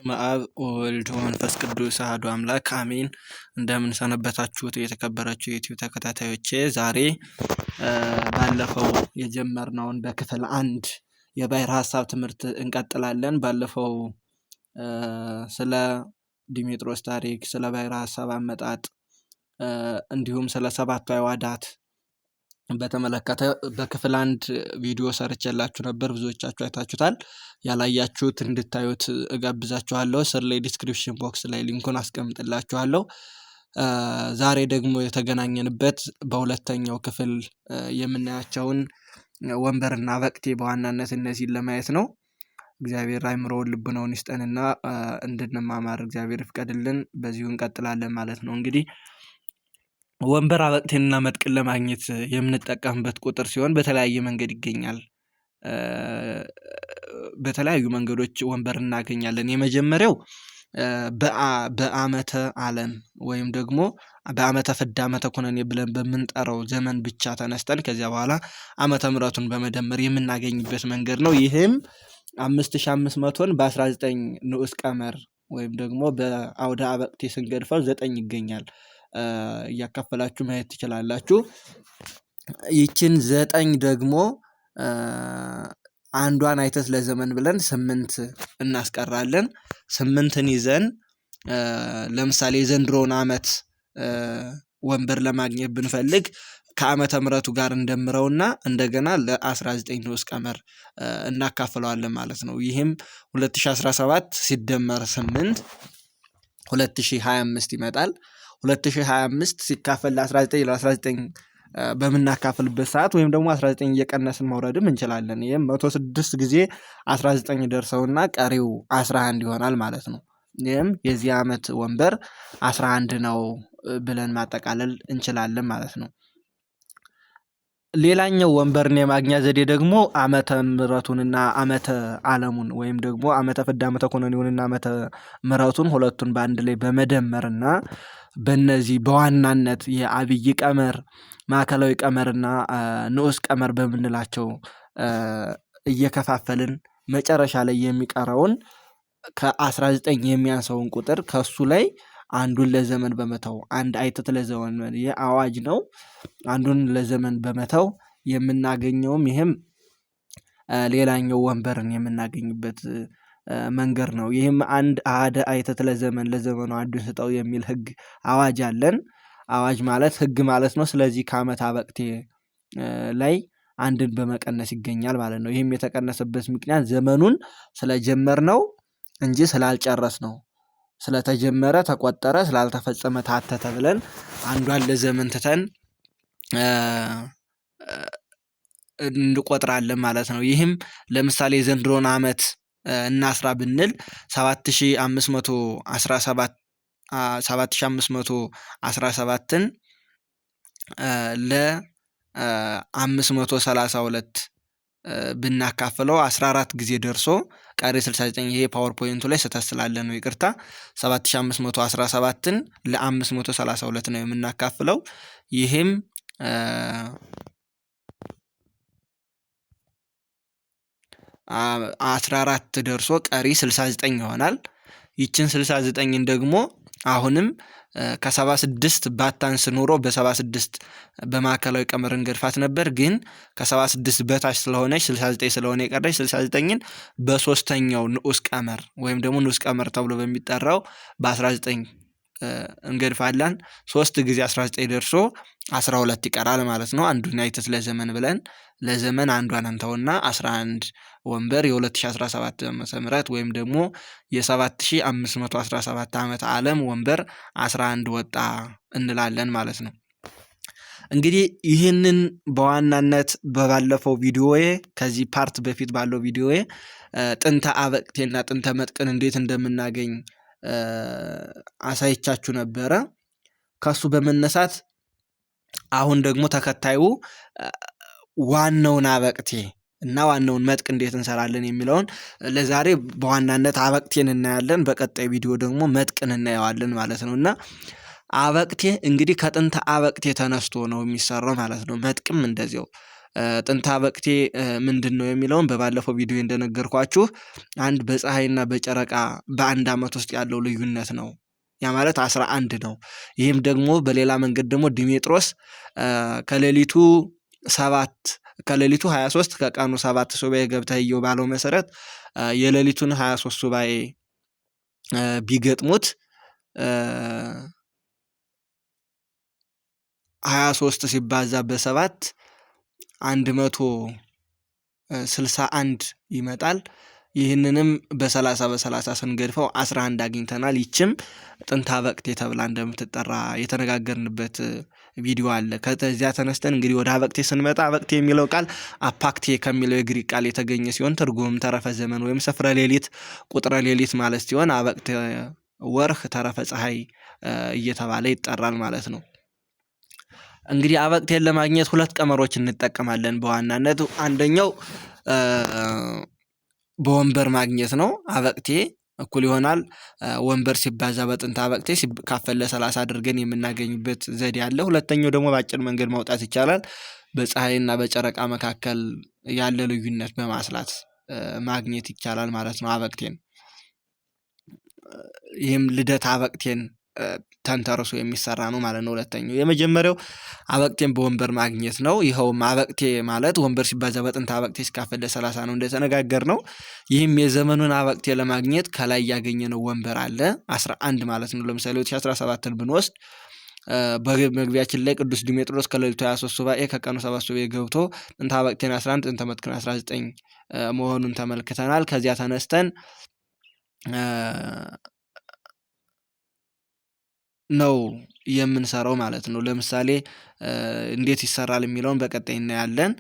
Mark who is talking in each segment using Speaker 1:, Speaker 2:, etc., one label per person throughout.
Speaker 1: በስመ አብ ወወልድ ወመንፈስ ቅዱስ አሐዱ አምላክ አሜን። እንደምን ሰነበታችሁት የተከበራችሁ የዩቲዩብ ተከታታዮቼ። ዛሬ ባለፈው የጀመርነውን በክፍል 1 የባሕረ ሐሳብ ትምህርት እንቀጥላለን። ባለፈው ስለ ዲሜጥሮስ ታሪክ፣ ስለ ባሕረ ሐሳብ አመጣጥ እንዲሁም ስለ 7ቱ አዕዋዳት በተመለከተ በክፍል 1 ቪዲዮ ሰርቼላችሁ ነበር። ብዙዎቻችሁ አይታችሁታል። ያላያችሁት እንድታዩት እጋብዛችኋለሁ። ስር ላይ ዲስክሪፕሽን ቦክስ ላይ ሊንኩን አስቀምጥላችኋለሁ። ዛሬ ደግሞ የተገናኘንበት በሁለተኛው ክፍል የምናያቸውን ወንበርና በቅቴ በዋናነት እነዚህን ለማየት ነው። እግዚአብሔር አእምሮውን ልቡናውን ይስጠንና እንድንማማር እግዚአብሔር ይፍቀድልን። በዚሁ እንቀጥላለን ማለት ነው። እንግዲህ ወንበር አበቅቴንና መጥቅን ለማግኘት የምንጠቀምበት ቁጥር ሲሆን በተለያየ መንገድ ይገኛል። በተለያዩ መንገዶች ወንበር እናገኛለን። የመጀመሪያው በዓመተ ዓለም ወይም ደግሞ በዓመተ ፍዳ ዓመተ ኩነኔ ብለን በምንጠራው ዘመን ብቻ ተነስተን ከዚያ በኋላ ዓመተ ምሕረቱን በመደመር የምናገኝበት መንገድ ነው። ይህም 5500ን በ19 ንዑስ ቀመር ወይም ደግሞ በአውደ አበቅቴ ስንገድፈው 9 ይገኛል። እያካፈላችሁ ማየት ትችላላችሁ። ይችን 9 ደግሞ አንዷን አይተት ለዘመን ብለን 8 እናስቀራለን። 8ን ይዘን ለምሳሌ የዘንድሮውን ዓመት ወንበር ለማግኘት ብንፈልግ ከዓመተ ምሕረቱ ጋር እንደምረውና እንደገና ለ19 ንዑስ ቀመር እናካፍለዋለን ማለት ነው። ይህም 2017 ሲደመር 8 2025 ይመጣል። 2025 ሲካፈል ለ19 በምናካፍልበት ሰዓት ወይም ደግሞ 19 እየቀነስን መውረድም እንችላለን። ይህም 106 ጊዜ 19 ደርሰውና ቀሪው 11 ይሆናል ማለት ነው። ይህም የዚህ ዓመት ወንበር 11 ነው ብለን ማጠቃለል እንችላለን ማለት ነው። ሌላኛው ወንበርን የማግኛ ዘዴ ደግሞ ዓመተ ምሕረቱንና ዓመተ ዓለሙን ወይም ደግሞ ዓመተ ፍዳ ዓመተ ኩነኔውንና ዓመተ ምሕረቱን ሁለቱን በአንድ ላይ በመደመርና በእነዚህ በዋናነት የአብይ ቀመር፣ ማዕከላዊ ቀመርና ንዑስ ቀመር በምንላቸው እየከፋፈልን መጨረሻ ላይ የሚቀረውን ከ19 የሚያንሰውን ቁጥር ከሱ ላይ አንዱን ለዘመን በመተው አንድ አይተት ለዘመን የአዋጅ ነው። አንዱን ለዘመን በመተው የምናገኘውም ይህም ሌላኛው ወንበርን የምናገኝበት መንገድ ነው። ይህም አንድ አሐደ አይተት ለዘመኑ አንዱን ስጠው የሚል ህግ አዋጅ አለን። አዋጅ ማለት ህግ ማለት ነው። ስለዚህ ከዓመተ አበቅቴ ላይ አንድን በመቀነስ ይገኛል ማለት ነው። ይህም የተቀነሰበት ምክንያት ዘመኑን ስለጀመርነው እንጂ ስላልጨረስነው፣ ስለተጀመረ ተቆጠረ፣ ስላልተፈጸመ ታተተ ብለን አንዷን ለዘመን ትተን እንቆጥራለን ማለት ነው። ይህም ለምሳሌ የዘንድሮን ዓመት እናስራ ብንል 7517ን ለ532 ብናካፍለው 14 ጊዜ ደርሶ ቀሪ 69። ይሄ ፓወርፖይንቱ ላይ ስህተት ስላለ ነው፣ ይቅርታ። 7517ን ለ532 ነው የምናካፍለው። ይህም 14 ደርሶ ቀሪ 69 ይሆናል። ይችን 69ን ደግሞ አሁንም ከ76 ባታንስ ኖሮ በ76 በማዕከላዊ ቀመር እንገድፋት ነበር። ግን ከ76 በታች ስለሆነች 69 ስለሆነ የቀረች 69ን በሶስተኛው ንዑስ ቀመር ወይም ደግሞ ንዑስ ቀመር ተብሎ በሚጠራው በ19 እንገድፋለን። 3 ጊዜ 19 ደርሶ 12 ይቀራል ማለት ነው። አንዱን አይተት ለዘመን ብለን ለዘመን አንዷን እንተውና 11 ወንበር የ2017 ዓመተ ምሕረት ወይም ደግሞ የ7517 ዓመተ ዓለም ወንበር 11 ወጣ እንላለን ማለት ነው። እንግዲህ ይህንን በዋናነት በባለፈው ቪዲዮዬ ከዚህ ፓርት በፊት ባለው ቪዲዮዬ ጥንተ አበቅቴና ጥንተ መጥቅን እንዴት እንደምናገኝ አሳይቻችሁ ነበረ። ከሱ በመነሳት አሁን ደግሞ ተከታዩ ዋናውን አበቅቴ እና ዋናውን መጥቅ እንዴት እንሰራለን የሚለውን ለዛሬ በዋናነት አበቅቴን እናያለን። በቀጣይ ቪዲዮ ደግሞ መጥቅን እናየዋለን ማለት ነው። እና አበቅቴ እንግዲህ ከጥንተ አበቅቴ ተነስቶ ነው የሚሰራው ማለት ነው። መጥቅም እንደዚያው ጥንታ በቅቴ ምንድነው የሚለውን በባለፈው ቪዲዮ እንደነገርኳችሁ አንድ በፀሐይና በጨረቃ በአንድ ዓመት ውስጥ ያለው ልዩነት ነው። ያ ማለት 11 ነው። ይህም ደግሞ በሌላ መንገድ ደግሞ ዲሜጥሮስ ከሌሊቱ 23 ከቀኑ 7 ሱባኤ ገብተህ እየው ባለው መሰረት የሌሊቱን 23 ሱባኤ ቢገጥሙት 23 ሲባዛ በ7 161 ይመጣል። ይህንንም በ30 ስንገድፈው 11 አግኝተናል። ይችም ጥንታ በቅቴ ተብላ እንደምትጠራ የተነጋገርንበት ቪዲዮ አለ። ከዚያ ተነስተን እንግዲህ ወደ አበቅቴ ስንመጣ አበቅቴ የሚለው ቃል አፓክቴ ከሚለው የግሪክ ቃል የተገኘ ሲሆን ትርጉም ተረፈ ዘመን ወይም ሰፍረ ሌሊት፣ ቁጥረ ሌሊት ማለት ሲሆን አበቅቴ ወርህ ተረፈ ፀሐይ እየተባለ ይጠራል ማለት ነው። እንግዲህ አበቅቴን ለማግኘት ሁለት ቀመሮች እንጠቀማለን በዋናነት። አንደኛው በወንበር ማግኘት ነው። አበቅቴ እኩል ይሆናል ወንበር ሲባዛ በጥንታ አበቅቴ ሲካፈል ለ30 አድርገን የምናገኝበት ዘዴ አለ። ሁለተኛው ደግሞ በአጭር መንገድ ማውጣት ይቻላል። በፀሐይና በጨረቃ መካከል ያለ ልዩነት በማስላት ማግኘት ይቻላል ማለት ነው አበቅቴን። ይህም ልደት አበቅቴን ተንተርሶ የሚሰራ ነው ማለት ነው። ሁለተኛው የመጀመሪያው አበቅቴን በወንበር ማግኘት ነው። ይኸውም አበቅቴ ማለት ወንበር ሲባዛ በጥንታ አበቅቴ ሲካፈል ለ30 ነው እንደተነጋገር ነው። ይህም የዘመኑን አበቅቴ ለማግኘት ከላይ ያገኘነው ወንበር አለ 11 ማለት ነው። ለምሳሌ 2017ን ብንወስድ በመግቢያችን ላይ ቅዱስ ዲሜጥሮስ ከሌሊቱ 23 ሱባኤ ከቀኑ 7 ሱባኤ ገብቶ ጥንታ አበቅቴን 11 ጥንተ መትክን 19 መሆኑን ተመልክተናል። ከዚያ ተነስተን ነው የምንሰራው ማለት ነው። ለምሳሌ እንዴት ይሰራል የሚለውን በቀጣይ እናያለን።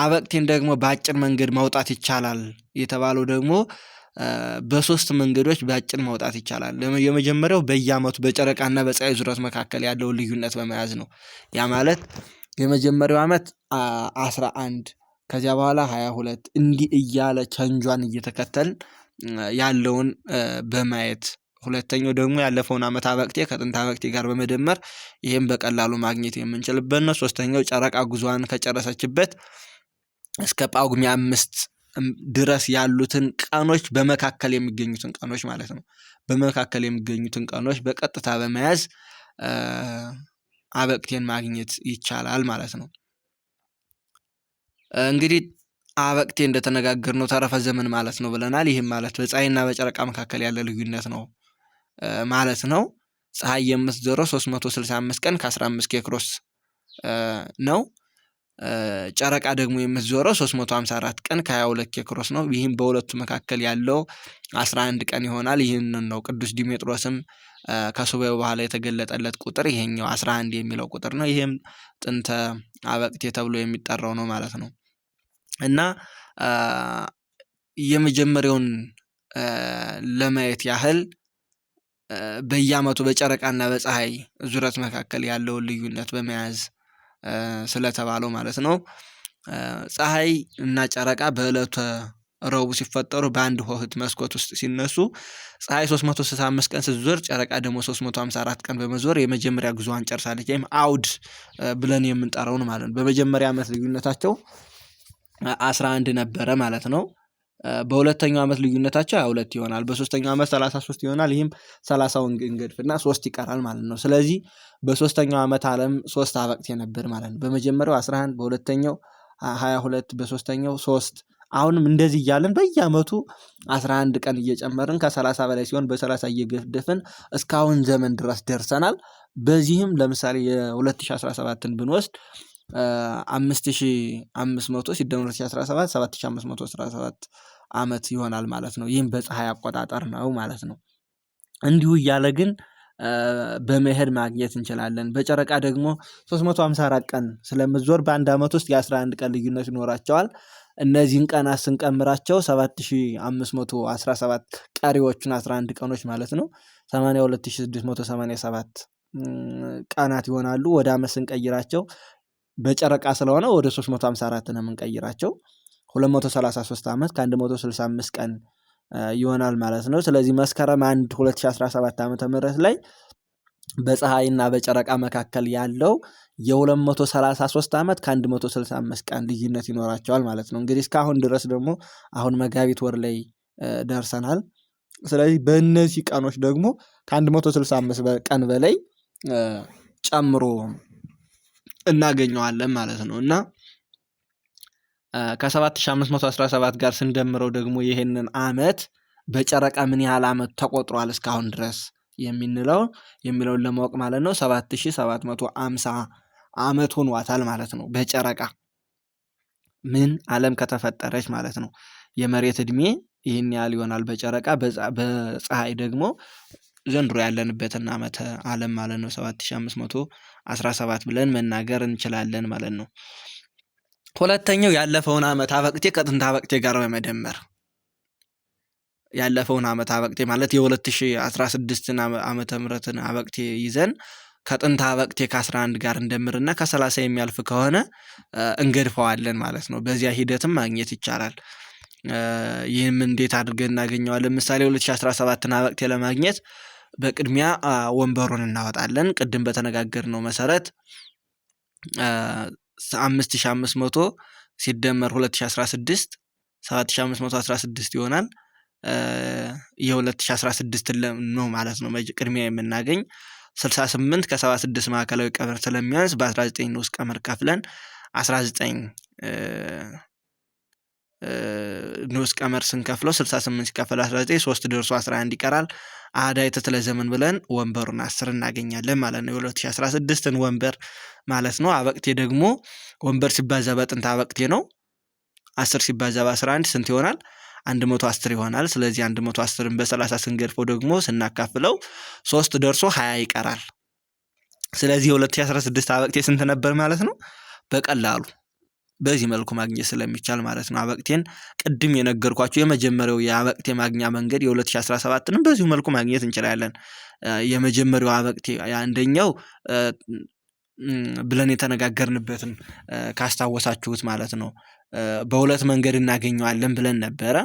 Speaker 1: አበቅቴን ደግሞ በአጭር መንገድ ማውጣት ይቻላል የተባለው ደግሞ በሶስት መንገዶች በአጭር ማውጣት ይቻላል። የመጀመሪያው በየዓመቱ በጨረቃና በፀሐይ ዙረት መካከል ያለውን ልዩነት በመያዝ ነው። ያ ማለት የመጀመሪያው ዓመት 11 ከዚያ በኋላ 22 እንዲህ እያለ ቸንጇን እየተከተል ያለውን በማየት፣ ሁለተኛው ደግሞ ያለፈውን ዓመት አበቅቴ ከጥንታ አበቅቴ ጋር በመደመር ይህም በቀላሉ ማግኘት የምንችልበት ነው። ሶስተኛው ጨረቃ ጉዟን ከጨረሰችበት እስከ ጳጉሜ 5 ድረስ ያሉትን ቀኖች በመካከል የሚገኙትን ቀኖች ማለት ነው። በመካከል የሚገኙትን ቀኖች በቀጥታ በመያዝ አበቅቴን ማግኘት ይቻላል ማለት ነው። እንግዲህ አበቅቴ እንደተነጋገርነው ተረፈ ዘመን ማለት ነው ብለናል። ይህም ማለት በፀሐይና በጨረቃ መካከል ያለ ልዩነት ነው ማለት ነው። ፀሐይ የምትዞረው 365 ቀን ከ15 ኬክሮስ ነው። ጨረቃ ደግሞ የምትዞረው 354 ቀን ከ22 ኬክሮስ ነው። ይህም በሁለቱ መካከል ያለው 11 ቀን ይሆናል። ይህንን ነው ቅዱስ ዲሜጥሮስም ከሱባኤው በኋላ የተገለጠለት ቁጥር ይሄኛው 11 የሚለው ቁጥር ነው። ይህም ጥንተ አበቅቴ ተብሎ የሚጠራው ነው ማለት ነው። እና የመጀመሪያውን ለማየት ያህል በየዓመቱ በጨረቃና በፀሐይ ዙረት መካከል ያለውን ልዩነት በመያዝ ስለተባለው ማለት ነው። ፀሐይ እና ጨረቃ በዕለተ ረቡዕ ሲፈጠሩ በአንድ ሆህት መስኮት ውስጥ ሲነሱ ፀሐይ 365 ቀን ስትዞር ጨረቃ ደግሞ 354 ቀን በመዞር የመጀመሪያ ጉዞዋን ጨርሳለች። ወይም አውድ ብለን የምንጠራውን ማለት ነው። በመጀመሪያ ዓመት ልዩነታቸው 11 ነበረ ማለት ነው። በሁለተኛው ዓመት ልዩነታቸው 22 ይሆናል። በሶስተኛው ዓመት 33 ይሆናል። ይህም 30ውን እንገድፍና 3 ይቀራል ማለት ነው። ስለዚህ በሶስተኛው ዓመት ዓለም 3 አበቅቴ ነበር ማለት ነው። በመጀመሪያው 11፣ በሁለተኛው 22፣ በሶስተኛው 3። አሁንም እንደዚህ እያለን በየዓመቱ 11 ቀን እየጨመርን ከ30 በላይ ሲሆን በ30 እየገደፍን እስካሁን ዘመን ድረስ ደርሰናል። በዚህም ለምሳሌ የ2017ን ብንወስድ 5500 ሲደመር 2017 7517 ዓመት ይሆናል ማለት ነው። ይህም በፀሐይ አቆጣጠር ነው ማለት ነው። እንዲሁ እያለ ግን በመሄድ ማግኘት እንችላለን። በጨረቃ ደግሞ 354 ቀን ስለምትዞር በአንድ ዓመት ውስጥ የ11 ቀን ልዩነት ይኖራቸዋል። እነዚህን ቀናት ስንቀምራቸው 7517 ቀሪዎቹን 11 ቀኖች ማለት ነው 82687 ቀናት ይሆናሉ። ወደ ዓመት ስንቀይራቸው በጨረቃ ስለሆነ ወደ 354 ነው የምንቀይራቸው። 233 ዓመት ከ165 ቀን ይሆናል ማለት ነው። ስለዚህ መስከረም 1 2017 ዓመተ ምህረት ላይ በፀሐይና በጨረቃ መካከል ያለው የ233 ዓመት ከ165 ቀን ልዩነት ይኖራቸዋል ማለት ነው። እንግዲህ እስካሁን ድረስ ደግሞ አሁን መጋቢት ወር ላይ ደርሰናል። ስለዚህ በእነዚህ ቀኖች ደግሞ ከ165 ቀን በላይ ጨምሮ እናገኘዋለን ማለት ነው። እና ከ7517 ጋር ስንደምረው ደግሞ ይሄንን ዓመት በጨረቃ ምን ያህል ዓመት ተቆጥሯል እስካሁን ድረስ የሚለውን ለማወቅ ማለት ነው 7750 ዓመት ሆኗታል ማለት ነው። በጨረቃ ምን ዓለም ከተፈጠረች ማለት ነው። የመሬት ዕድሜ ይህን ያህል ይሆናል በጨረቃ። በፀሐይ ደግሞ ዘንድሮ ያለንበትን ዓመተ ዓለም ማለት ነው 7517 ብለን መናገር እንችላለን ማለት ነው። ሁለተኛው ያለፈውን ዓመት አበቅቴ ከጥንት አበቅቴ ጋር በመደመር ያለፈውን ዓመት አበቅቴ ማለት የ2016 ዓመተ ምህረትን አበቅቴ ይዘን ከጥንት አበቅቴ ከ11 ጋር እንደምርና ከ30 የሚያልፍ ከሆነ እንገድፈዋለን ማለት ነው። በዚያ ሂደትም ማግኘት ይቻላል። ይህም እንዴት አድርገን እናገኘዋለን? ምሳሌ 2017ን አበቅቴ ለማግኘት በቅድሚያ ወንበሩን እናወጣለን። ቅድም በተነጋገርነው መሰረት 5500 ሲደመር 2016 7516 ይሆናል። የ2016 ነው ማለት ነው ቅድሚያ የምናገኝ። 68 ከ76 ማዕከላዊ ቀመር ስለሚያንስ በ19 ንዑስ ቀመር ከፍለን 19 ንዑስ ቀመር ስንከፍለው 68 ሲከፈል 19 3 ደርሶ 11 ይቀራል። አዳይ ተትለ ዘመን ብለን ወንበሩን 10 እናገኛለን ማለት ነው። የ2016ን ወንበር ማለት ነው። አበቅቴ ደግሞ ወንበር ሲባዛ በጥንት አበቅቴ ነው። 10 ሲባዛ በ11 ስንት ይሆናል? 110 ይሆናል። ስለዚህ 110ን በ30 ስንገድፈው ደግሞ ስናካፍለው 3 ደርሶ 20 ይቀራል። ስለዚህ የ2016 አበቅቴ ስንት ነበር ማለት ነው? በቀላሉ በዚህ መልኩ ማግኘት ስለሚቻል ማለት ነው። አበቅቴን ቅድም የነገርኳችሁ የመጀመሪያው የአበቅቴ ማግኛ መንገድ የ2017ንም በዚሁ መልኩ ማግኘት እንችላለን። የመጀመሪያው አበቅቴ አንደኛው ብለን የተነጋገርንበትን ካስታወሳችሁት ማለት ነው በሁለት መንገድ እናገኘዋለን ብለን ነበረ።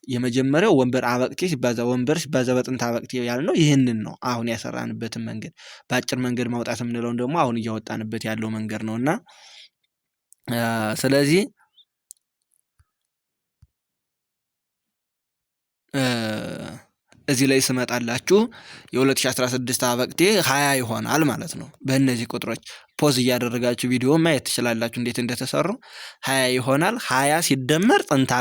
Speaker 1: የመጀመሪያው ወንበር አበቅቴ ሲባዛ ወንበር ሲባዛ በጥንት አበቅቴ ያልነው ይህንን ነው። አሁን ያሰራንበትን መንገድ በአጭር መንገድ ማውጣት የምንለውን ደግሞ አሁን እያወጣንበት ያለው መንገድ ነውና ስለዚህ እዚህ ላይ ስመጣላችሁ የ2016 አበቅቴ 20 ይሆናል ማለት ነው። በእነዚህ ቁጥሮች ፖዝ እያደረጋችሁ ቪዲዮ ማየት ትችላላችሁ እንዴት እንደተሰሩ። 20 ይሆናል። 20 ሲደመር ጥንት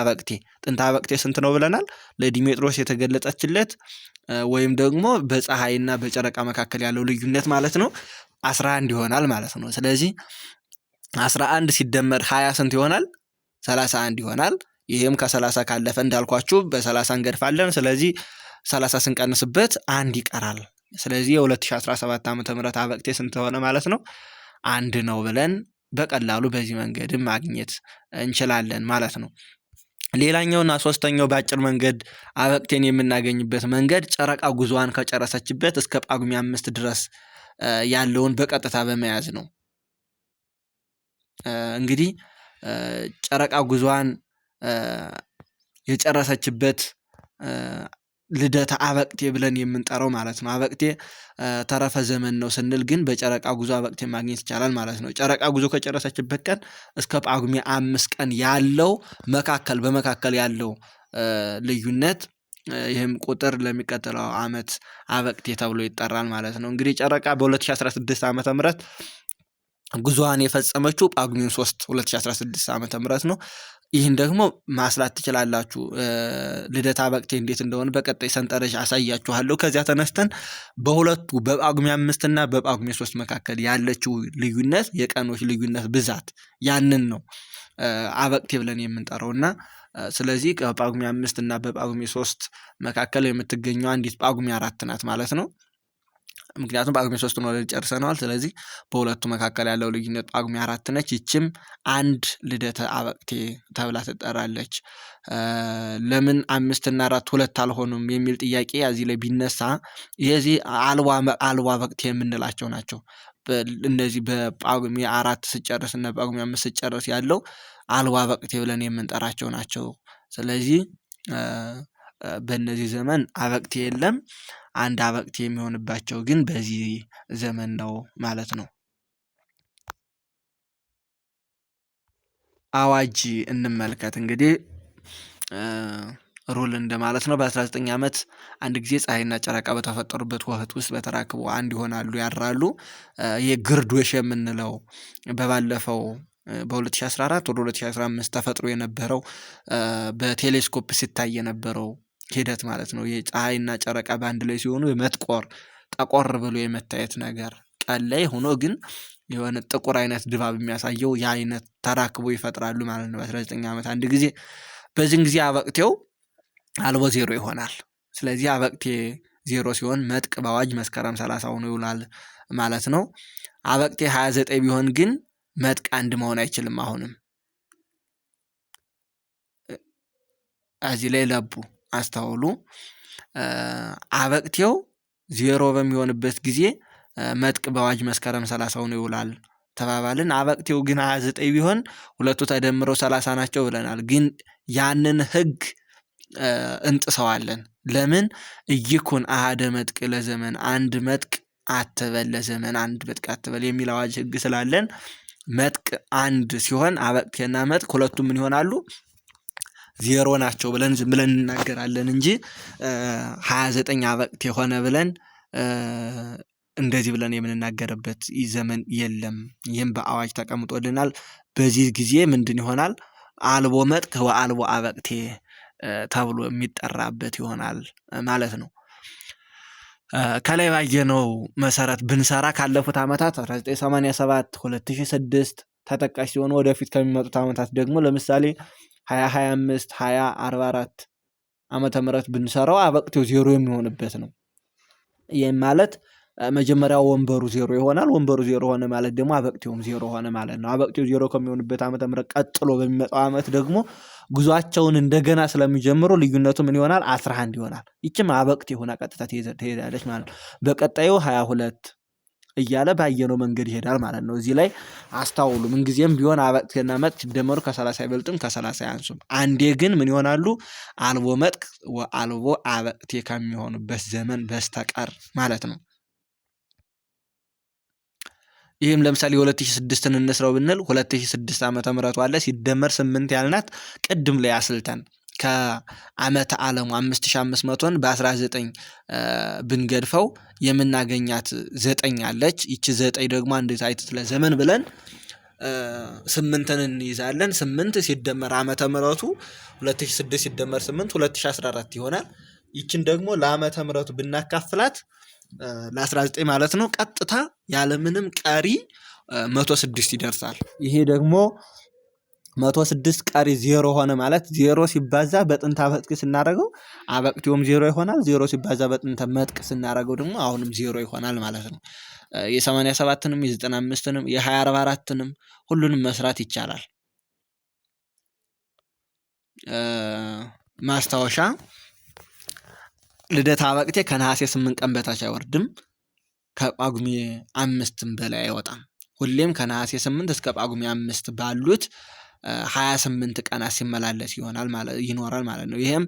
Speaker 1: አበቅቴ ስንት ነው ብለናል? ለዲሜጥሮስ የተገለጸችለት ወይም ደግሞ በፀሐይና በጨረቃ መካከል ያለው ልዩነት ማለት ነው 11 ይሆናል ማለት ነው። ስለዚህ 11 ሲደመር 20 ስንት ይሆናል? 31 ይሆናል። ይህም ከ30 ካለፈ እንዳልኳችሁ በ30 እንገድፋለን። ስለዚህ 30 ስንቀንስበት 1 ይቀራል። ስለዚህ የ2017 ዓመተ ምህረት አበቅቴ ስንት ሆነ ማለት ነው? 1 ነው ብለን በቀላሉ በዚህ መንገድም ማግኘት እንችላለን ማለት ነው። ሌላኛውና ሶስተኛው በአጭር መንገድ አበቅቴን የምናገኝበት መንገድ ጨረቃ ጉዞዋን ከጨረሰችበት እስከ ጳጉሜ 5 ድረስ ያለውን በቀጥታ በመያዝ ነው። እንግዲህ ጨረቃ ጉዞዋን የጨረሰችበት ልደታ አበቅቴ ብለን የምንጠራው ማለት ነው። አበቅቴ ተረፈ ዘመን ነው ስንል ግን በጨረቃ ጉዞ አበቅቴ ማግኘት ይቻላል ማለት ነው። ጨረቃ ጉዞ ከጨረሰችበት ቀን እስከ ጳጉሜ 5 ቀን ያለው በመካከል ያለው ልዩነት ይህም ቁጥር ለሚቀጥለው ዓመት አበቅቴ ተብሎ ይጠራል ማለት ነው። እንግዲህ ጨረቃ በ2016 ዓመተ ምህረት ጉዞዋን የፈጸመችው ጳጉሜ 3 2016 ዓመተ ምህረት ነው። ይህን ደግሞ ማስላት ትችላላችሁ። ልደታ አበቅቴ እንዴት እንደሆነ በቀጣይ ሰንጠረዥ አሳያችኋለሁ። ከዚያ ተነስተን በሁለቱ በጳጉሜ 5 እና በጳጉሜ 3 መካከል ያለችው ልዩነት የቀኖች ልዩነት ብዛት ያንን ነው አበቅቴ ብለን የምንጠራውና ስለዚህ በጳጉሜ 5 እና በጳጉሜ 3 መካከል የምትገኘው አንዲት ጳጉሜ 4 ናት ማለት ነው። ምክንያቱም ጳጉሜ 3 ነው ጨርሰናል። ስለዚህ በሁለቱ መካከል ያለው ልዩነት ጳጉሜ 4 ነች። ይችም አንድ ልደተ አበቅቴ ተብላ ትጠራለች። ለምን 5 እና 4 ሁለት አልሆኑም የሚል ጥያቄ እዚህ ላይ ቢነሳ የዚህ አልዋ አበቅቴ የምንላቸው ናቸው። እነዚህ በጳጉሜ 4 ስጨርስ እና በጳጉሜ 5 ስጨርስ ያለው አልዋ አበቅቴ ብለን የምንጠራቸው ናቸው። ስለዚህ በእነዚህ ዘመን አበቅቴ የለም። አንድ አበቅቴ የሚሆንባቸው ግን በዚህ ዘመን ነው ማለት ነው። አዋጅ እንመልከት። እንግዲህ ሩል እንደማለት ነው። በ19 ዓመት አንድ ጊዜ ፀሐይና ጨረቃ በተፈጠሩበት ወቅት ውስጥ በተራክቦ አንድ ይሆናሉ፣ ያድራሉ። የግርዶሽ የምንለው በባለፈው በ2014 ወደ 2015 ተፈጥሮ የነበረው በቴሌስኮፕ ሲታይ የነበረው ሂደት ማለት ነው። የፀሐይና ጨረቃ በአንድ ላይ ሲሆኑ የመጥቆር ጠቆር ብሎ የመታየት ነገር ቀን ላይ ሆኖ ግን የሆነ ጥቁር አይነት ድባብ የሚያሳየው የአይነት ተራክቦ ይፈጥራሉ ማለት ነው። በ19 ዓመት አንድ ጊዜ በዚህን ጊዜ አበቅቴው አልቦ ዜሮ ይሆናል። ስለዚህ አበቅቴ ዜሮ ሲሆን መጥቅ በአዋጅ መስከረም 30 ሆኖ ይውላል ማለት ነው። አበቅቴ 29 ቢሆን ግን መጥቅ አንድ መሆን አይችልም። አሁንም እዚህ ላይ ለቡ አስተውሉ። አበቅቴው ዜሮ በሚሆንበት ጊዜ መጥቅ በአዋጅ መስከረም 30 ሆኖ ይውላል ተባባልን። አበቅቴው ግን 29 ቢሆን ሁለቱ ተደምረው 30 ናቸው ብለናል። ግን ያንን ህግ እንጥሰዋለን። ለምን? እይኩን አሃደ መጥቅ ለዘመን፣ አንድ መጥቅ አትበል ለዘመን፣ አንድ መጥቅ አትበል የሚል አዋጅ ህግ ስላለን መጥቅ አንድ ሲሆን አበቅቴና መጥቅ ሁለቱም ምን ይሆናሉ? ዜሮ ናቸው ብለን ዝም ብለን እንናገራለን እንጂ 29 አበቅቴ ሆነ ብለን እንደዚህ ብለን የምንናገርበት ዘመን የለም። ይህም በአዋጅ ተቀምጦልናል። በዚህ ጊዜ ምንድን ይሆናል? አልቦ መጥቅ ወአልቦ አበቅቴ ተብሎ የሚጠራበት ይሆናል ማለት ነው። ከላይ ባየነው መሰረት ብንሰራ ካለፉት ዓመታት 1987፣ 2006 ተጠቃሽ ሲሆኑ ወደፊት ከሚመጡት ዓመታት ደግሞ ለምሳሌ 2025፣ 2044 ዓመተ ምህረት ብንሰራው አበቅቴው ዜሮ የሚሆንበት ነው። ይህም ማለት መጀመሪያው ወንበሩ ዜሮ ይሆናል። ወንበሩ ዜሮ ሆነ ማለት ደግሞ አበቅቴውም ዜሮ ሆነ ማለት ነው። አበቅቴው ዜሮ ከሚሆንበት ዓመተ ምህረት ቀጥሎ በሚመጣው ዓመት ደግሞ ጉዟቸውን እንደገና ስለሚጀምሩ ልዩነቱ ምን ይሆናል? 11 ይሆናል። ይችም አበቅቴ ሆና ቀጥታ ትሄዳለች ማለት ነው። በቀጣዩ 22 እያለ ባየነው መንገድ ይሄዳል ማለት ነው። እዚህ ላይ አስታውሉ፣ ምንጊዜም ቢሆን አበቅቴና መጥቅ ሲደመሩ ከ30 አይበልጡም፣ ከ30 አያንሱም። አንዴ ግን ምን ይሆናሉ? አልቦ መጥቅ ወአልቦ አበቅቴ ከሚሆኑበት ዘመን በስተቀር ማለት ነው። ይህም ለምሳሌ 2006ን እንስራው ብንል 2006 ዓመተ ምህረቱ አለ ሲደመር 8 ያልናት ቅድም ላይ አስልተን ከዓመተ ዓለሙ 5500ን በ19 ብንገድፈው የምናገኛት 9 አለች። ይቺ 9 ደግሞ አንድ አይነት ለዘመን ብለን 8ን እንይዛለን። 8 ሲደመር ዓመተ ምህረቱ 2006 ሲደመር 8 2014 ይሆናል። ይችን ደግሞ ለዓመተ ምህረቱ ብናካፍላት ለ19 ማለት ነው። ቀጥታ ያለምንም ቀሪ 106 ይደርሳል። ይሄ ደግሞ 106 ቀሪ ዜሮ ሆነ ማለት ዜሮ ሲባዛ በጥንተ አበቅቴ ስናደርገው አበቅቴውም ዜሮ ይሆናል። ዜሮ ሲባዛ በጥንተ መጥቅ ስናደርገው ደግሞ አሁንም ዜሮ ይሆናል ማለት ነው። የ87ንም የ95ንም የ2044ንም ሁሉንም መስራት ይቻላል። ማስታወሻ ልደታ አበቅቴ ከነሐሴ 8 ቀን በታች አይወርድም። ከጳጉሜ 5ም በላይ አይወጣም። ሁሌም ከነሐሴ 8 እስከ ጳጉሜ 5 ባሉት 28 ቀናት ሲመላለስ ይኖራል ማለት ነው። ይሄም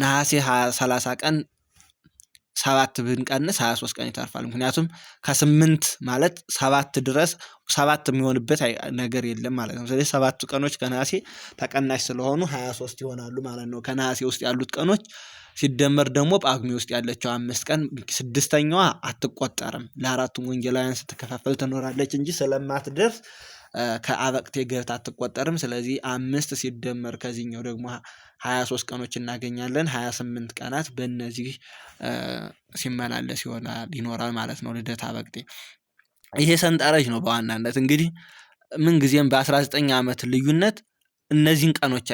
Speaker 1: ነሐሴ 30 ቀን 7 ብንቀንስ 23 ቀን ይተርፋል። ምክንያቱም ከ8 ማለት 7 ድረስ 7 የሚሆንበት ነገር የለም ማለት ነው። ስለዚህ 7 ቀኖች ከነሐሴ ተቀናሽ ስለሆኑ 23 ይሆናሉ ማለት ነው። ከነሐሴ ውስጥ ያሉት ቀኖች ሲደመር ደግሞ ጳጉሜ ውስጥ ያለችው 5 ቀን 6ኛዋ አትቆጠርም። ለአራቱም ወንጌላውያን ስትከፋፈል ትኖራለች እንጂ ስለማትደርስ ከአበቅቴ ገብታ አትቆጠርም። ስለዚህ 5 ሲደመር ከዚህኛው ደግሞ 23 ቀኖች እናገኛለን። 28 ቀናት በእነዚህ ሲመላለስ ይኖራል ማለት ነው ልደታ አበቅቴ። ይሄ ሰንጠረዥ ነው በዋናነት እንግዲህ ምንጊዜም በ19 ዓመት ልዩነት እነዚህን ቀኖች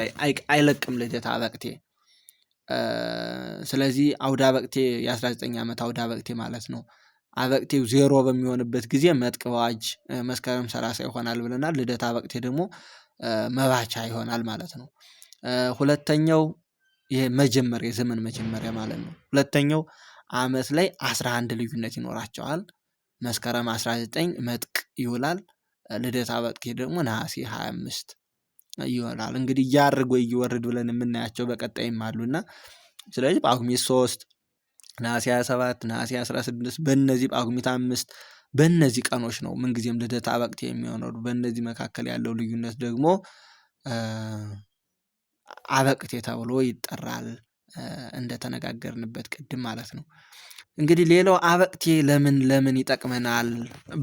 Speaker 1: አይለቅም ልደታ አበቅቴ። ስለዚህ አውደ አበቅቴ የ19 ዓመት አውደ አበቅቴ ማለት ነው። አበቅቴው ዜሮ በሚሆንበት ጊዜ መጥቅ በአዋጅ መስከረም 30 ይሆናል ብለናል። ልደታ አበቅቴ ደግሞ መባቻ ይሆናል ማለት ነው። ሁለተኛው ይሄ መጀመሪያ የዘመን መጀመሪያ ማለት ነው። ሁለተኛው ዓመት ላይ 11 ልዩነት ይኖራቸዋል። መስከረም 19 መጥቅ ይውላል። ልደታ አበቅቴ ደግሞ ነሐሴ 25 ይሆናል። እንግዲህ እያርግ ወይ እየወርድ ብለን የምናያቸው በቀጣይም አሉና ስለዚህ ጳጉሜ 3፣ ነሐሴ 27፣ ነሐሴ 16 በእነዚህ ጳጉሜት 5 በእነዚህ ቀኖች ነው ምንጊዜም ልደታ አበቅቴ የሚሆነው። በእነዚህ መካከል ያለው ልዩነት ደግሞ አበቅቴ ተብሎ ይጠራል። እንደተነጋገርንበት ቅድም ማለት ነው። እንግዲህ ሌላው አበቅቴ ለምን ይጠቅመናል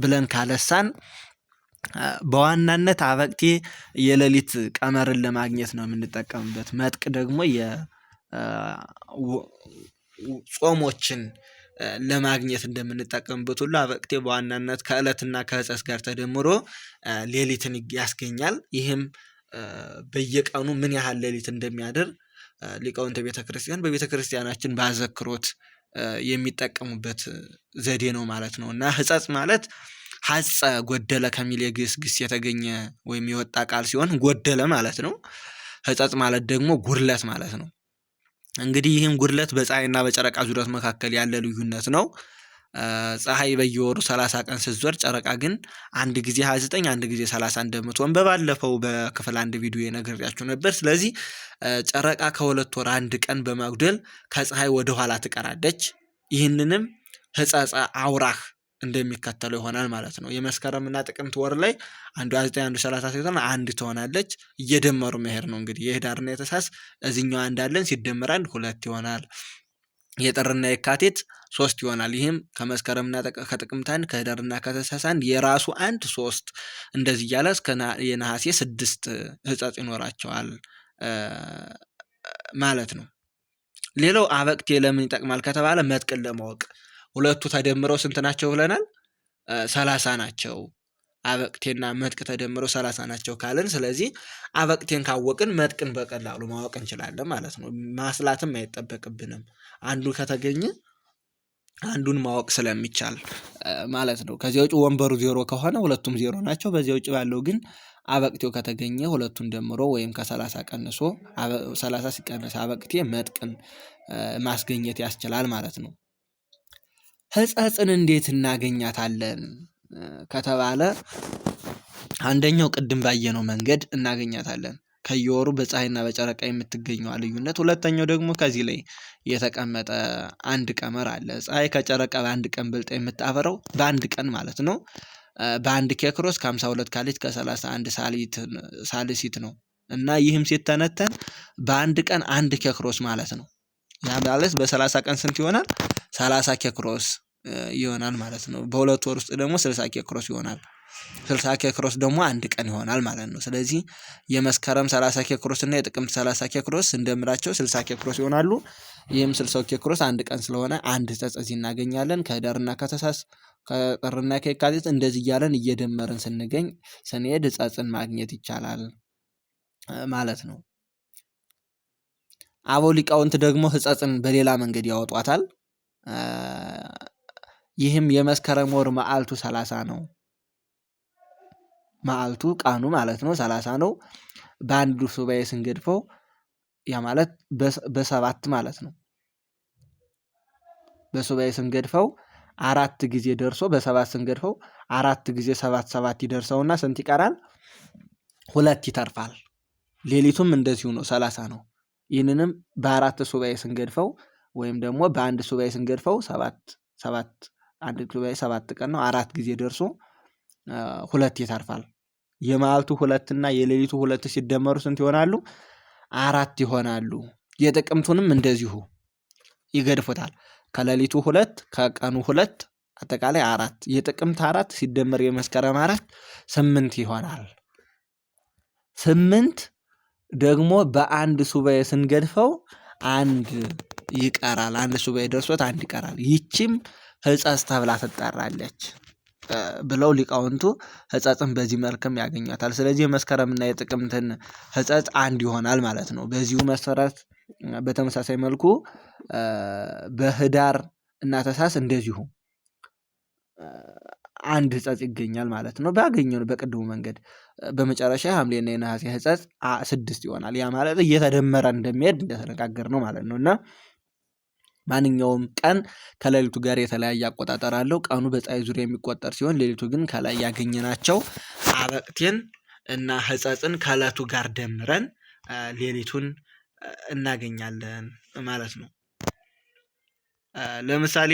Speaker 1: ብለን ካነሳን በዋናነት አበቅቴ የሌሊት ቀመርን ለማግኘት ነው የምንጠቀምበት። መጥቅ ደግሞ ጾሞችን ለማግኘት እንደምንጠቀምበት ሁሉ አበቅቴ በዋናነት ከዕለትና ከሕጸጽ ጋር ተደምሮ ሌሊትን ያስገኛል። ይህም በየቀኑ ምን ያህል ሌሊት እንደሚያድር ሊቃውንተ ቤተክርስቲያን በቤተክርስቲያናችን በአዘክሮት የሚጠቀሙበት ዘዴ ነው ማለት ነው። እና ሕጸጽ ማለት ሐጸ ጎደለ ከሚል የግስ ግስ የተገኘ ወይም የወጣ ቃል ሲሆን ጎደለ ማለት ነው። ሕጸጽ ማለት ደግሞ ጉድለት ማለት ነው። እንግዲህ ይህም ጉድለት በፀሐይና በጨረቃ ዙረት መካከል ያለ ልዩነት ነው። ፀሐይ በየወሩ 30 ቀን ስትዞር ጨረቃ ግን አንድ ጊዜ 29 አንድ ጊዜ 30 እንደምትሆን በባለፈው በክፍል 1 ቪዲዮ ነግሬያችሁ ነበር። ስለዚህ ጨረቃ ከሁለት ወር አንድ ቀን በማጉደል ከፀሐይ ወደ ኋላ ትቀራለች። ይህንንም ሕጸጸ አውራህ እንደሚከተለው ይሆናል ማለት ነው። የመስከረምና ጥቅምት ወር ላይ አንዱ 29 አንዱ 30 ሲሆን አንድ ትሆናለች። እየደመሩ መሄድ ነው እንግዲህ የህዳርና የታኅሳስ እዚህኛው አንድ አለን ሲደመር አንድ ሁለት ይሆናል። የጥርና የካቲት 3 ይሆናል። ይህም ከመስከረምና ከጥቅምት አንድ ከህዳርና ከታኅሳስ አንድ የራሱ አንድ 3 እንደዚህ እያለ እስከ የነሐሴ 6 ሕጸጽ ይኖራቸዋል ማለት ነው። ሌላው አበቅቴ ለምን ይጠቅማል ከተባለ መጥቅን ለማወቅ ሁለቱ ተደምረው ስንት ናቸው ብለናል? 30 ናቸው። አበቅቴና መጥቅ ተደምረው 30 ናቸው ካልን ስለዚህ አበቅቴን ካወቅን መጥቅን በቀላሉ ማወቅ እንችላለን ማለት ነው። ማስላትም አይጠበቅብንም። አንዱ ከተገኘ አንዱን ማወቅ ስለሚቻል ማለት ነው። ከዚያ ውጭ ወንበሩ 0 ከሆነ ሁለቱም 0 ናቸው። በዚያ ውጭ ባለው ግን አበቅቴው ከተገኘ ሁለቱን ደምሮ ወይም ከ30 ቀንሶ 30 ሲቀነስ አበቅቴ መጥቅን ማስገኘት ያስችላል ማለት ነው። ሕጸጽን እንዴት እናገኛታለን ከተባለ አንደኛው ቅድም ባየነው መንገድ እናገኛታለን። ከየወሩ በፀሐይና በጨረቃ የምትገኘው ልዩነት። ሁለተኛው ደግሞ ከዚህ ላይ የተቀመጠ አንድ ቀመር አለ። ፀሐይ ከጨረቃ በአንድ ቀን በልጣ የምታበራው በአንድ ቀን ማለት ነው። በአንድ ኬክሮስ ከ52 ካሊት ከ31 ሳልሲት ነው። እና ይህም ሲተነተን በአንድ ቀን አንድ ኬክሮስ ማለት ነው። ያ ማለት በ30 ቀን ስንት ይሆናል? 30 ኬክሮስ ይሆናል ማለት ነው። በሁለት ወር ውስጥ ደግሞ 60 ኬክሮስ ይሆናል። 60 ኬክሮስ ደግሞ አንድ ቀን ይሆናል ማለት ነው። ስለዚህ የመስከረም 30 ኬክሮስ እና የጥቅምት 30 ኬክሮስ እንደምራቸው 60 ኬክሮስ ይሆናሉ። ይህም 60 ኬክሮስ አንድ ቀን ስለሆነ አንድ ሕጸጽ እናገኛለን። ከህዳርና ከታኅሳስ ከጥርና ከየካቲት እንደዚህ እያለን እየደመርን ስንሄድ ሕጸጽን ማግኘት ይቻላል ማለት ነው። አበው ሊቃውንት ደግሞ ሕጸጽን በሌላ መንገድ ያወጧታል። ይህም የመስከረም ወር መዓልቱ 30 ነው። መዓልቱ ቀኑ ማለት ነው 30 ነው። በአንዱ ሱባኤ ስንገድፈው ያ ማለት በ7 ማለት ነው። በሱባኤ ስንገድፈው 4 ጊዜ ደርሶ በ7 ስንገድፈው 4 ጊዜ 7 ይደርሰውና ስንት ይቀራል? 2 ይተርፋል። ሌሊቱም እንደዚሁ ነው 30 ነው። ይህንንም በ4 ሱባኤ ስንገድፈው ወይም ደግሞ በአንድ ሱባኤ ስንገድፈው 7 አንድ ሱባኤ 7 ቀን ነው። 4 ጊዜ ደርሶ 2 ይተርፋል። የመዓልቱ 2 እና የሌሊቱ 2 ሲደመሩ ስንት ይሆናሉ? 4 ይሆናሉ። የጥቅምቱንም እንደዚሁ ይገድፉታል። ከሌሊቱ 2 ከቀኑ 2 አጠቃላይ 4 የጥቅምት 4 ሲደመር የመስከረም 4 8 ይሆናል። 8 ደግሞ በአንድ ሱባኤ ስንገድፈው አንድ ይቀራል። አንድ ሱባኤ ደርሶት አንድ ይቀራል። ይቺም ሕጸጽ ተብላ ትጠራለች ብለው ሊቃውንቱ ሕጸጽን በዚህ መልክም ያገኛታል። ስለዚህ የመስከረምና የጥቅምትን ሕጸጽ አንድ ይሆናል ማለት ነው። በዚሁ መሰረት በተመሳሳይ መልኩ በህዳር እና ታኅሳስ እንደዚሁ አንድ ሕጸጽ ይገኛል ማለት ነው። ባገኘነው በቅድሙ መንገድ በመጨረሻ ሐምሌና የነሐሴ ሕጸጽ 6 ይሆናል። ያ ማለት እየተደመረ እንደሚሄድ እንደተነጋገርነው ማለት ነው። እና ማንኛውም ቀን ከሌሊቱ ጋር የተለያየ አቆጣጠር አለው። ቀኑ በፀሐይ ዙሪያ የሚቆጠር ሲሆን ሌሊቱ ግን ከላይ ያገኘናቸው አበቅቴን እና ሕጸጽን ከዕለቱ ጋር ደምረን ሌሊቱን እናገኛለን ማለት ነው። ለምሳሌ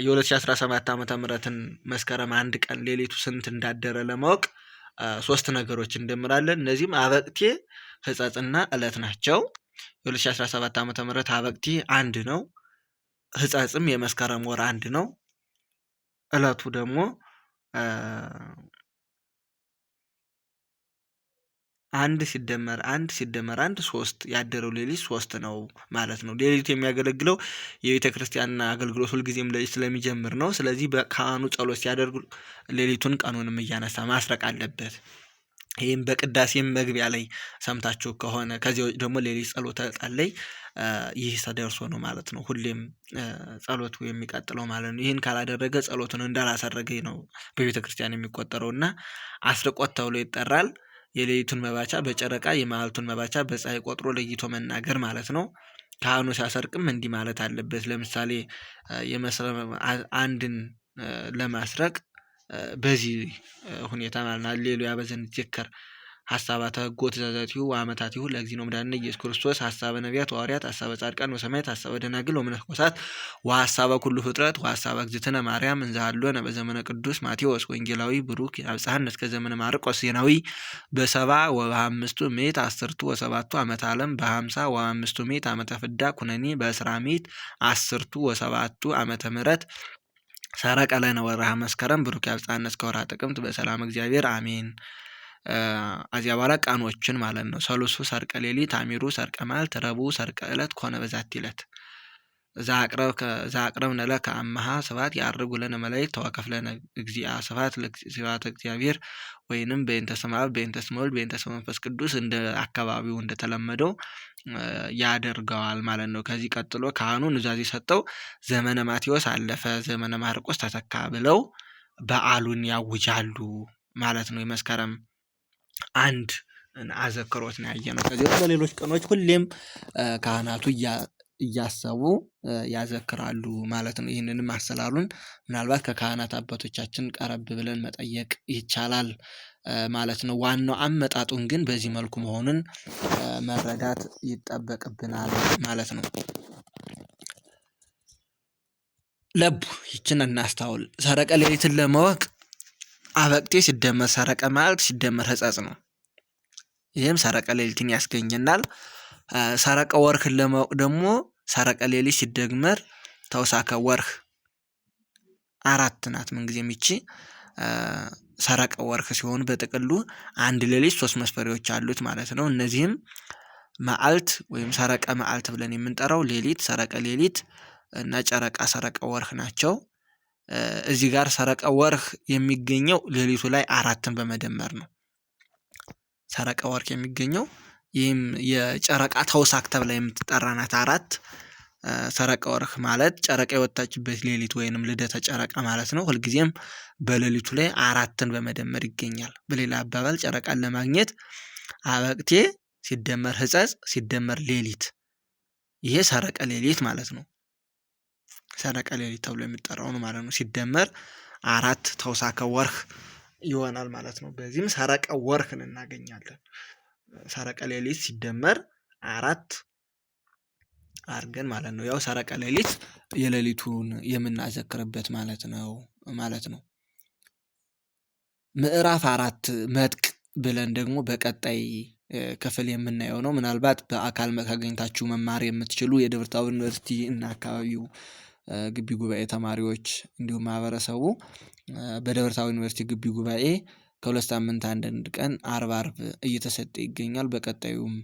Speaker 1: የ2017 ዓመተ ምህረትን መስከረም 1 ቀን ሌሊቱ ስንት እንዳደረ ለማወቅ ሶስት ነገሮች እንደምራለን። እነዚህም አበቅቴ፣ ሕጸጽና ዕለት ናቸው። የ2017 ዓመተ ምህረት አበቅቴ አንድ ነው። ሕጸጽም የመስከረም ወር አንድ ነው። ዕለቱ ደግሞ አንድ ሲደመር አንድ ሶስት ያደረው ሌሊት ሶስት ነው ማለት ነው። ሌሊት የሚያገለግለው የቤተ ክርስቲያን አገልግሎት ሁልጊዜም ሌሊት ስለሚጀምር ነው። ስለዚህ ካህኑ ጸሎት ሲያደርጉ ሌሊቱን ቀኑንም እያነሳ ማስረቅ አለበት። ይህም በቅዳሴም መግቢያ ላይ ሰምታችሁ ከሆነ ከዚህ ደግሞ ሌሊት ጸሎተ ዕጣን ላይ ይህ ተደርሶ ነው ማለት ነው ሁሌም ጸሎቱ የሚቀጥለው ማለት ነው። ይህን ካላደረገ ጸሎቱን እንዳላሰረገ ነው በቤተ ክርስቲያን የሚቆጠረው እና አስርቆት ተብሎ ይጠራል። የሌሊቱን መባቻ በጨረቃ የመዓልቱን መባቻ በፀሐይ ቆጥሮ ለይቶ መናገር ማለት ነው። ካህኑ ሲያሰርቅም እንዲህ ማለት አለበት። ለምሳሌ አንድን ለማስረቅ በዚህ ሁኔታ ማለት ሃሌሉያ በዘንድ ይዘከር ሐሳባተ ሕጎ ትእዛዛቲሁ ወአመታቲሁ ለእግዚእነ ወመድኃኒነ ኢየሱስ ክርስቶስ ሐሳበ ነቢያት ወሐዋርያት ሐሳበ ጻድቃን ወሰማዕታት ሐሳበ ደናግል ወመነኮሳት ወሐሳበ ኩሉ ፍጥረት ወሐሳበ እግዝእትነ ማርያም እንዘ ሀሎነ በዘመነ ቅዱስ ማቴዎስ ወንጌላዊ ብሩክ ያብጽሐነ እስከ ዘመነ ማርቆስ ዜናዊ በሰባ ወበአምስቱ ምዕት አስርቱ ወሰባቱ ዓመተ ዓለም በሃምሳ ወአምስቱ ምዕት ዓመተ ፍዳ ኩነኔ በእስራ ምዕት አስርቱ ወሰባቱ ዓመተ ምሕረት ሰረቀ ለነ ወርሃ መስከረም ብሩክ ያብጽሐነ እስከ ወርሃ ጥቅምት በሰላም እግዚአብሔር አሜን። አዚያ በኋላ ቀኖችን ማለት ነው። ሰሉሱ ሰርቀ ሌሊት፣ አሚሩ ሰርቀ መዓልት፣ ረቡዕ ሰርቀ ዕለት ኮነ በዛቲ ዕለት ዘአቅረብነ ለከ አምሃ ስብሐት ያዕርጉ ለነ መላእክት ተወከፍ ለነ እግዚአ ስብሐት እግዚአብሔር ወይንም በእንተ ስመ አብ በእንተ ስመ ወልድ በእንተ ስመ መንፈስ ቅዱስ እንደ አካባቢው እንደተለመደው ያደርገዋል ማለት ነው። ከዚህ ቀጥሎ ካህኑ ኑዛዜ ሰጠው ዘመነ ማቴዎስ አለፈ ዘመነ ማርቆስ ተተካ ብለው በዓሉን ያውጃሉ ማለት ነው። የመስከረም አንድ አዘክሮት ነው ያየነው። ከዚህ በሌሎች ቀኖች ሁሌም ካህናቱ እያሰቡ ያዘክራሉ ማለት ነው። ይህንንም አሰላሉን ምናልባት ከካህናት አባቶቻችን ቀረብ ብለን መጠየቅ ይቻላል ማለት ነው። ዋናው አመጣጡን ግን በዚህ መልኩ መሆኑን መረዳት ይጠበቅብናል ማለት ነው። ለቡ ይችን እናስታውል። ሰረቀ ሌሊትን ለማወቅ አበቅቴ ሲደመር ሰረቀ መዓልት ሲደመር ሕጸጽ ነው። ይህም ሰረቀ ሌሊትን ያስገኘናል። ሰረቀ ወርህን ለማወቅ ደግሞ ሰረቀ ሌሊት ሲደመር ተውሳከ ወርህ አራት ናት። ምንጊዜም ይቺ ሰረቀ ወርህ ሲሆኑ በጥቅሉ አንድ ሌሊት ሶስት መስፈሪያዎች አሉት ማለት ነው። እነዚህም መዓልት ወይም ሰረቀ መዓልት ብለን የምንጠራው ሌሊት፣ ሰረቀ ሌሊት እና ጨረቃ ሰረቀ ወርህ ናቸው። እዚህ ጋር ሰረቀ ወርህ የሚገኘው ሌሊቱ ላይ አራትን በመደመር ነው። ሰረቀ ወርህ የሚገኘው ይህም የጨረቃ ተውሳክ ተብላ የምትጠራ ናት። አራት ሰረቀ ወርህ ማለት ጨረቃ የወጣችበት ሌሊት ወይንም ልደተ ጨረቃ ማለት ነው። ሁልጊዜም በሌሊቱ ላይ አራትን በመደመር ይገኛል። በሌላ አባባል ጨረቃን ለማግኘት አበቅቴ ሲደመር ሕጸጽ ሲደመር ሌሊት፣ ይሄ ሰረቀ ሌሊት ማለት ነው። ሰረቀ ሌሊት ተብሎ የሚጠራው ነው ማለት ነው። ሲደመር አራት ተውሳከ ወርህ ይሆናል ማለት ነው። በዚህም ሰረቀ ወርህን እናገኛለን። ሰረቀ ሌሊት ሲደመር አራት አድርገን ማለት ነው። ያው ሰረቀ ሌሊት የሌሊቱን የምናዘክርበት ማለት ነው። ምዕራፍ 4 መጥቅ ብለን ደግሞ በቀጣይ ክፍል የምናየው ነው። ምናልባት በአካል ተገኝታችሁ መማር የምትችሉ የደብረ ታቦር ዩኒቨርሲቲ እና አካባቢው ግቢ ጉባኤ ተማሪዎች እንዲሁም ማህበረሰቡ በደብረ ታቦር ዩኒቨርሲቲ ግቢ ጉባኤ ከሁለት ሳምንት አንድ ቀን አርብ እየተሰጠ ይገኛል። በቀጣዩም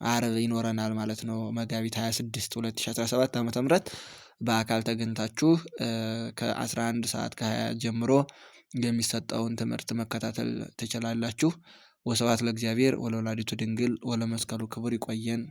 Speaker 1: አርብ ይኖረናል ማለት ነው። መጋቢት 26 2017 ዓ.ም በአካል ተገኝታችሁ ከ11 ሰዓት ከ20 ጀምሮ የሚሰጠውን ትምህርት መከታተል ትችላላችሁ። ወስብሐት ለእግዚአብሔር ወለወላዲቱ ድንግል ወለመስቀሉ ክቡር። ይቆየን።